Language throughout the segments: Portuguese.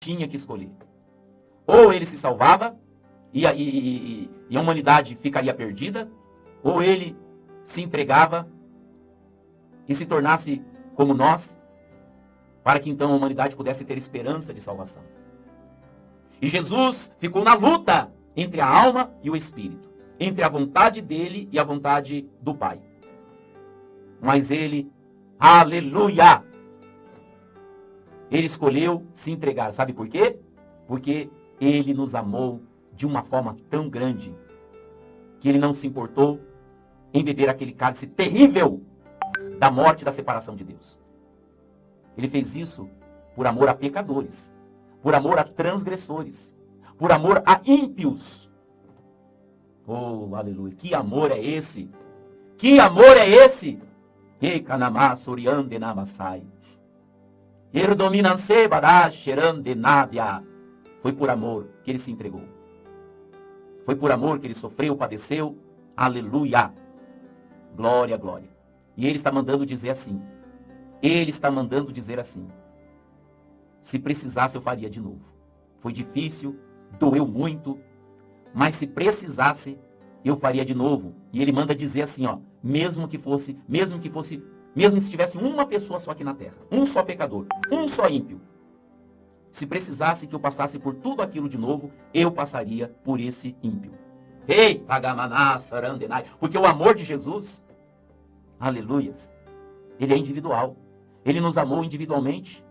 tinha que escolher. Ou ele se salvava e a humanidade ficaria perdida, ou ele se entregava e se tornasse como nós, para que então a humanidade pudesse ter esperança de salvação. E Jesus ficou na luta entre a alma e o espírito, entre a vontade dele e a vontade do Pai. Mas ele, aleluia, ele escolheu se entregar. Sabe por quê? Porque ele nos amou de uma forma tão grande que ele não se importou em beber aquele cálice terrível da morte e da separação de Deus. Ele fez isso por amor a pecadores, por amor a transgressores, por amor a ímpios. Oh, aleluia! Que amor é esse? Que amor é esse? Foi por amor que ele se entregou. Foi por amor que ele sofreu, padeceu. Aleluia! Glória, glória. E ele está mandando dizer assim. Ele está mandando dizer assim. Se precisasse, eu faria de novo. Foi difícil, doeu muito, mas se precisasse, eu faria de novo. E ele manda dizer assim, ó, mesmo se tivesse uma pessoa só aqui na terra, um só pecador, um só ímpio, se precisasse que eu passasse por tudo aquilo de novo, eu passaria por esse ímpio. Ei, porque o amor de Jesus, aleluias, ele é individual. Ele nos amou individualmente.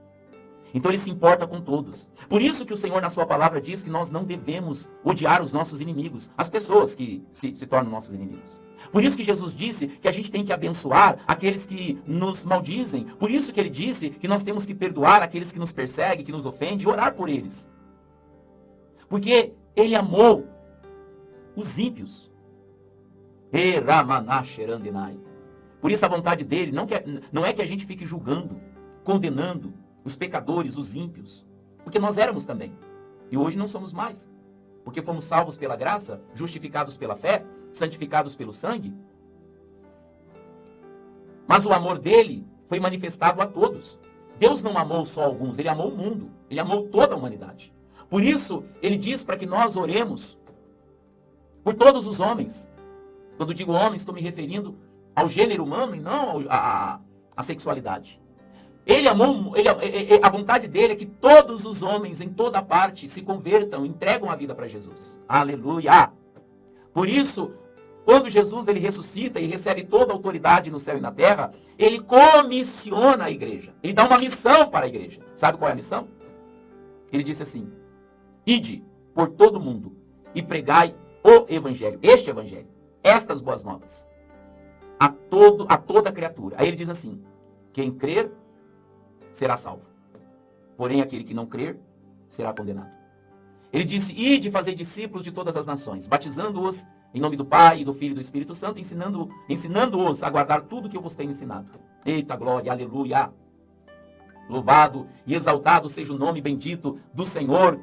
Então ele se importa com todos. Por isso que o Senhor na sua palavra diz que nós não devemos odiar os nossos inimigos, as pessoas que se tornam nossos inimigos. Por isso que Jesus disse que a gente tem que abençoar aqueles que nos maldizem. Por isso que ele disse que nós temos que perdoar aqueles que nos perseguem, que nos ofendem, e orar por eles. Porque ele amou os ímpios. Por isso a vontade dele não é que a gente fique julgando, condenando os pecadores, os ímpios. Porque nós éramos também. E hoje não somos mais. Porque fomos salvos pela graça, justificados pela fé, santificados pelo sangue. Mas o amor dele foi manifestado a todos. Deus não amou só alguns, ele amou o mundo. Ele amou toda a humanidade. Por isso, ele diz para que nós oremos por todos os homens. Quando digo homens, estou me referindo ao gênero humano e não à sexualidade. A vontade dele é que todos os homens em toda parte se convertam, entregam a vida para Jesus. Aleluia! Por isso, quando Jesus ele ressuscita e recebe toda a autoridade no céu e na terra, ele comissiona a igreja. Ele dá uma missão para a igreja. Sabe qual é a missão? Ele disse assim: ide por todo mundo e pregai o evangelho, este evangelho, estas boas novas, a toda criatura. Aí ele diz assim: quem crer será salvo, porém aquele que não crer será condenado. Ele disse: ide fazer discípulos de todas as nações, batizando-os em nome do Pai, do Filho e do Espírito Santo, ensinando-os a guardar tudo que eu vos tenho ensinado. Eita glória, aleluia! Louvado e exaltado seja o nome bendito do Senhor,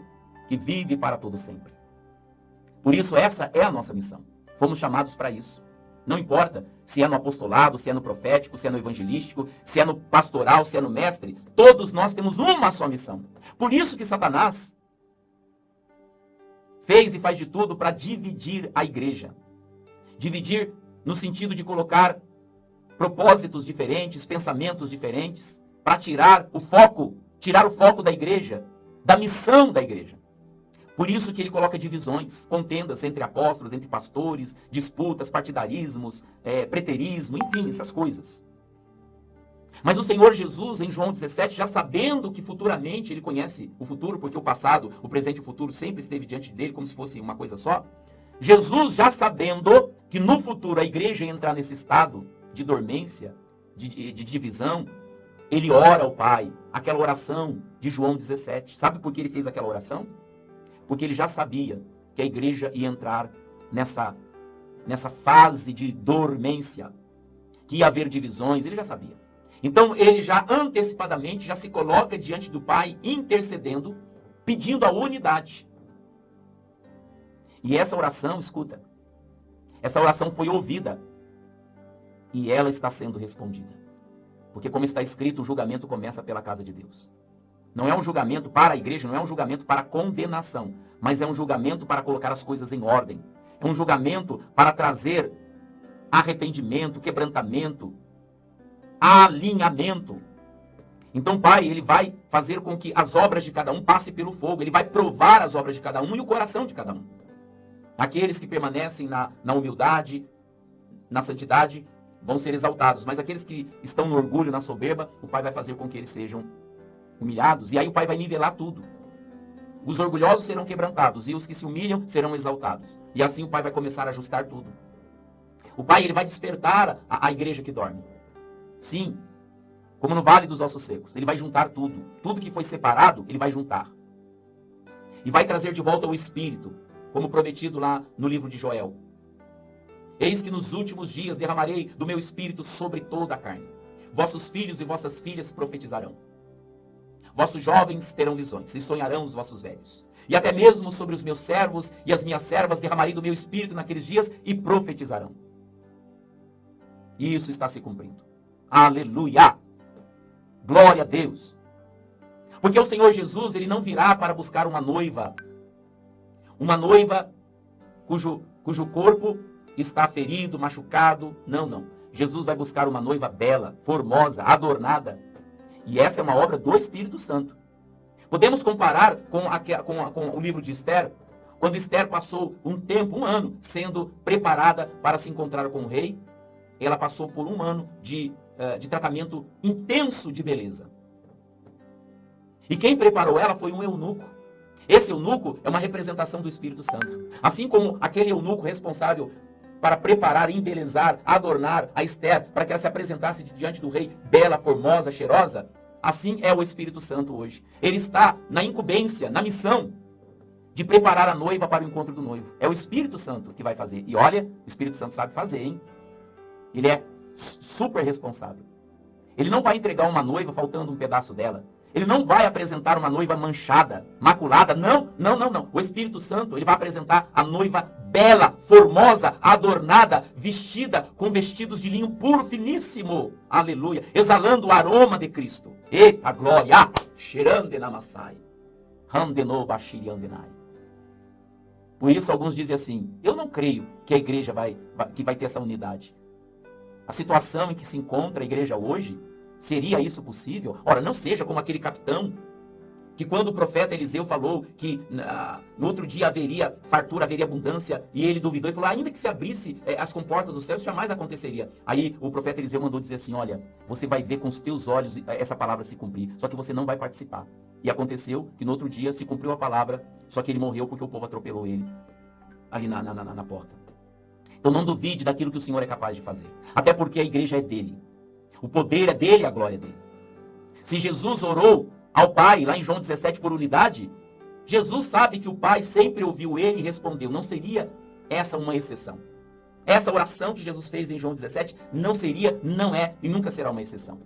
que vive para todo sempre. Por isso essa é a nossa missão. Fomos chamados para isso. Não importa se é no apostolado, se é no profético, se é no evangelístico, se é no pastoral, se é no mestre. Todos nós temos uma só missão. Por isso que Satanás fez e faz de tudo para dividir a igreja. Dividir no sentido de colocar propósitos diferentes, pensamentos diferentes, para tirar o foco da igreja, da missão da igreja. Por isso que ele coloca divisões, contendas entre apóstolos, entre pastores, disputas, partidarismos, preterismo, enfim, essas coisas. Mas o Senhor Jesus, em João 17, já sabendo que futuramente ele conhece o futuro, porque o passado, o presente e o futuro sempre esteve diante dele como se fosse uma coisa só. Jesus, já sabendo que no futuro a igreja ia entrar nesse estado de dormência, de divisão, ele ora ao Pai, aquela oração de João 17. Sabe por que ele fez aquela oração? Porque ele já sabia que a igreja ia entrar nessa fase de dormência, que ia haver divisões, ele já sabia. Então ele já antecipadamente já se coloca diante do Pai, intercedendo, pedindo a unidade. E essa oração, escuta, essa oração foi ouvida e ela está sendo respondida. Porque como está escrito, o julgamento começa pela casa de Deus. Não é um julgamento para a igreja, não é um julgamento para condenação, mas é um julgamento para colocar as coisas em ordem. É um julgamento para trazer arrependimento, quebrantamento, alinhamento. Então, Pai, Ele vai fazer com que as obras de cada um passem pelo fogo. Ele vai provar as obras de cada um e o coração de cada um. Aqueles que permanecem na humildade, na santidade, vão ser exaltados. Mas aqueles que estão no orgulho, na soberba, o Pai vai fazer com que eles sejam humilhados. E aí o Pai vai nivelar tudo. Os orgulhosos serão quebrantados e os que se humilham serão exaltados. E assim o Pai vai começar a ajustar tudo. O Pai, Ele vai despertar a igreja que dorme. Sim, como no vale dos ossos secos. Ele vai juntar tudo. Tudo que foi separado, Ele vai juntar. E vai trazer de volta o Espírito, como prometido lá no livro de Joel. Eis que nos últimos dias derramarei do meu Espírito sobre toda a carne. Vossos filhos e vossas filhas profetizarão. Vossos jovens terão visões, e sonharão os vossos velhos. E até mesmo sobre os meus servos e as minhas servas derramarei do meu Espírito naqueles dias, e profetizarão. E isso está se cumprindo. Aleluia! Glória a Deus! Porque o Senhor Jesus, Ele não virá para buscar uma noiva cujo corpo está ferido, machucado. Não, não. Jesus vai buscar uma noiva bela, formosa, adornada. E essa é uma obra do Espírito Santo. Podemos comparar com o livro de Esther, quando Esther passou um tempo, um ano, sendo preparada para se encontrar com o rei. Ela passou por um ano de tratamento intenso de beleza. E quem preparou ela foi um eunuco. Esse eunuco é uma representação do Espírito Santo. Assim como aquele eunuco responsável para preparar, embelezar, adornar a Esther, para que ela se apresentasse diante do rei bela, formosa, cheirosa, assim é o Espírito Santo hoje. Ele está na incumbência, na missão de preparar a noiva para o encontro do noivo. É o Espírito Santo que vai fazer. E olha, o Espírito Santo sabe fazer, hein? Ele é super responsável. Ele não vai entregar uma noiva faltando um pedaço dela. Ele não vai apresentar uma noiva manchada, maculada. Não, não, não, não. O Espírito Santo, ele vai apresentar a noiva bela, formosa, adornada, vestida com vestidos de linho puro, finíssimo. Aleluia. Exalando o aroma de Cristo. Eita glória! Cheirande na massai. Handeno bashiri andenai. Por isso alguns dizem assim, eu não creio que a igreja vai ter essa unidade. A situação em que se encontra a igreja hoje, seria isso possível? Ora, não seja como aquele capitão, que quando o profeta Eliseu falou que no outro dia haveria fartura, haveria abundância, e ele duvidou e falou, ainda que se abrisse as comportas dos céus, jamais aconteceria. Aí o profeta Eliseu mandou dizer assim, olha, você vai ver com os teus olhos essa palavra se cumprir, só que você não vai participar. E aconteceu que no outro dia se cumpriu a palavra, só que ele morreu porque o povo atropelou ele, ali na porta. Então não duvide daquilo que o Senhor é capaz de fazer. Até porque a igreja é dele. O poder é dele, a glória é dele. Se Jesus orou ao Pai, lá em João 17, por unidade, Jesus sabe que o Pai sempre ouviu ele e respondeu. Não seria essa uma exceção. Essa oração que Jesus fez em João 17 não seria, não é e nunca será uma exceção.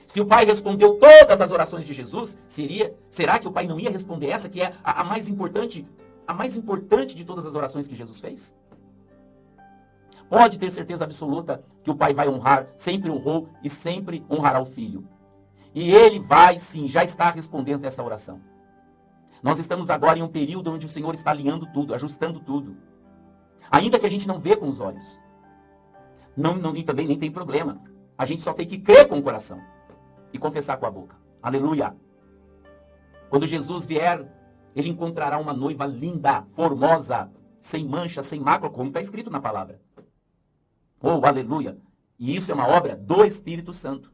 Se o Pai respondeu todas as orações de Jesus, será que o Pai não ia responder essa, que é a mais importante de todas as orações que Jesus fez? Pode ter certeza absoluta que o Pai vai honrar, sempre honrou e sempre honrará o Filho. E ele vai, sim, já está respondendo essa oração. Nós estamos agora em um período onde o Senhor está alinhando tudo, ajustando tudo. Ainda que a gente não vê com os olhos. E também nem tem problema. A gente só tem que crer com o coração e confessar com a boca. Aleluia! Quando Jesus vier, ele encontrará uma noiva linda, formosa, sem mancha, sem mácula, como está escrito na palavra. Oh, aleluia! E isso é uma obra do Espírito Santo.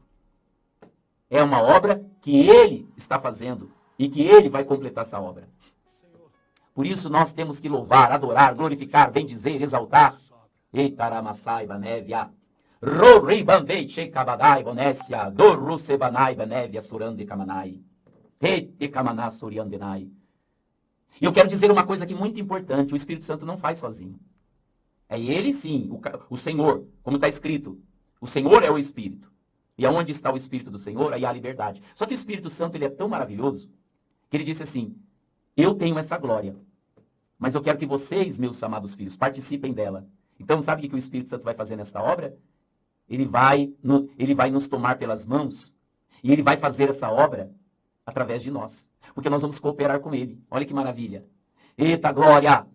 É uma obra que ele está fazendo e que ele vai completar essa obra. Por isso nós temos que louvar, adorar, glorificar, bendizer, exaltar. Etaramassai banevia. Roribandei chekabadai bonécia. Dorusebanai banevia surande kamanai. Etekamaná suriandenai. E eu quero dizer uma coisa aqui muito importante. O Espírito Santo não faz sozinho. É ele sim, o Senhor, como está escrito. O Senhor é o Espírito. E aonde está o Espírito do Senhor, aí há a liberdade. Só que o Espírito Santo ele é tão maravilhoso que ele disse assim, eu tenho essa glória, mas eu quero que vocês, meus amados filhos, participem dela. Então sabe o que o Espírito Santo vai fazer nesta obra? Ele vai nos tomar pelas mãos e ele vai fazer essa obra através de nós. Porque nós vamos cooperar com ele. Olha que maravilha. Eita glória!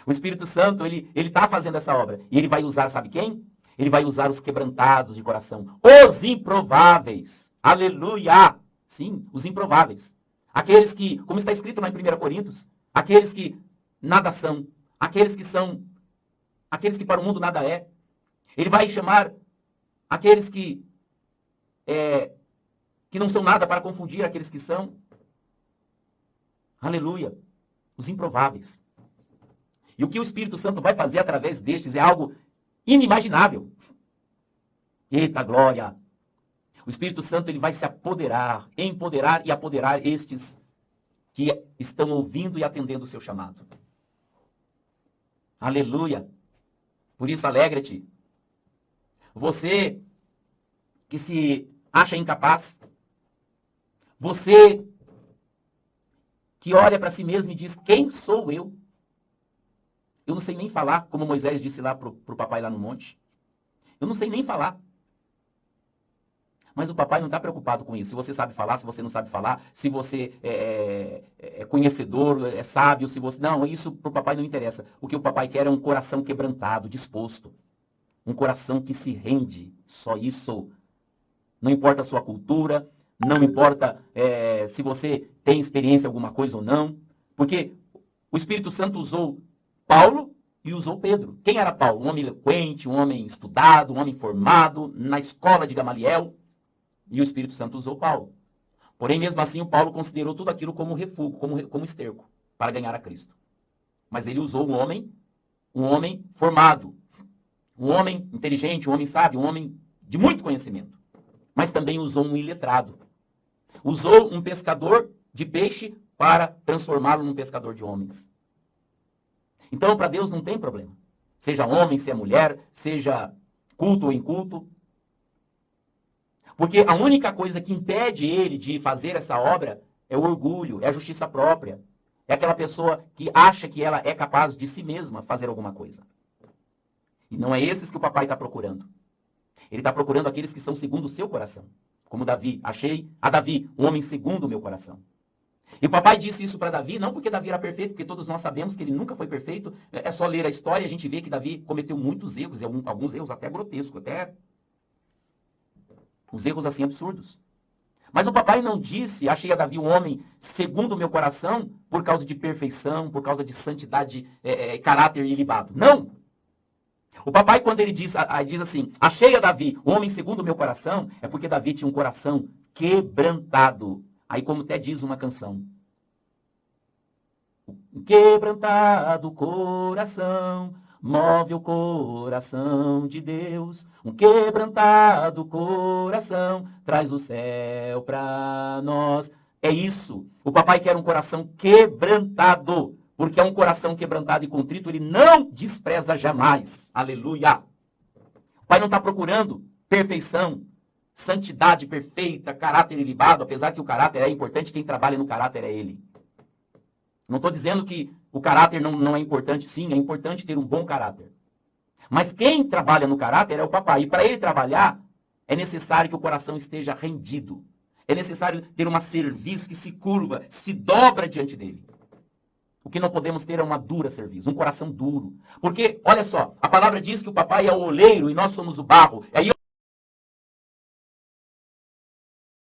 O Espírito Santo, ele está fazendo essa obra. E ele vai usar, sabe quem? Ele vai usar os quebrantados de coração. Os improváveis. Aleluia! Sim, os improváveis. Aqueles que, como está escrito lá em 1 Coríntios, aqueles que nada são, aqueles que para o mundo nada é. Ele vai chamar aqueles que não são nada para confundir aqueles que são. Aleluia! Os improváveis. E o que o Espírito Santo vai fazer através destes é algo inimaginável. Eita glória! O Espírito Santo ele vai se apoderar, empoderar e apoderar estes que estão ouvindo e atendendo o seu chamado. Aleluia! Por isso, alegra-te. Você que se acha incapaz, você que olha para si mesmo e diz, quem sou eu? Eu não sei nem falar, como Moisés disse lá para o papai lá no monte. Eu não sei nem falar. Mas o papai não está preocupado com isso. Se você sabe falar, se você não sabe falar, se você é conhecedor, é sábio, se você... Não, isso para o papai não interessa. O que o papai quer é um coração quebrantado, disposto. Um coração que se rende. Só isso. Não importa a sua cultura, não importa se você tem experiência em alguma coisa ou não. Porque o Espírito Santo usou Paulo e usou Pedro. Quem era Paulo? Um homem eloquente, um homem estudado, um homem formado, na escola de Gamaliel. E o Espírito Santo usou Paulo. Porém, mesmo assim, o Paulo considerou tudo aquilo como refúgio, como esterco, para ganhar a Cristo. Mas ele usou um homem formado, um homem inteligente, um homem sábio, um homem de muito conhecimento. Mas também usou um iletrado. Usou um pescador de peixe para transformá-lo num pescador de homens. Então, para Deus não tem problema. Seja homem, seja mulher, seja culto ou inculto. Porque a única coisa que impede ele de fazer essa obra é o orgulho, é a justiça própria. É aquela pessoa que acha que ela é capaz de si mesma fazer alguma coisa. E não é esses que o papai está procurando. Ele está procurando aqueles que são segundo o seu coração. Como Davi. Achei a Davi, um homem segundo o meu coração. E o papai disse isso para Davi, não porque Davi era perfeito, porque todos nós sabemos que ele nunca foi perfeito. É só ler a história e a gente vê que Davi cometeu muitos erros, e alguns erros até grotescos, até uns erros assim absurdos. Mas o papai não disse, achei a Davi um homem segundo o meu coração, por causa de perfeição, por causa de santidade, caráter ilibado. Não! O papai, quando ele diz assim, achei a Davi um homem segundo o meu coração, é porque Davi tinha um coração quebrantado. Aí, como até diz uma canção. Um quebrantado coração move o coração de Deus. Um quebrantado coração traz o céu para nós. É isso. O papai quer um coração quebrantado. Porque é um coração quebrantado e contrito, ele não despreza jamais. Aleluia. O pai não está procurando perfeição, santidade perfeita, caráter ilibado, apesar que o caráter é importante, quem trabalha no caráter é ele. Não estou dizendo que o caráter não é importante, sim, é importante ter um bom caráter. Mas quem trabalha no caráter é o papai. E para ele trabalhar, é necessário que o coração esteja rendido. É necessário ter uma cerviz que se curva, se dobra diante dele. O que não podemos ter é uma dura cerviz, um coração duro. Porque, olha só, a palavra diz que o papai é o oleiro e nós somos o barro. Aí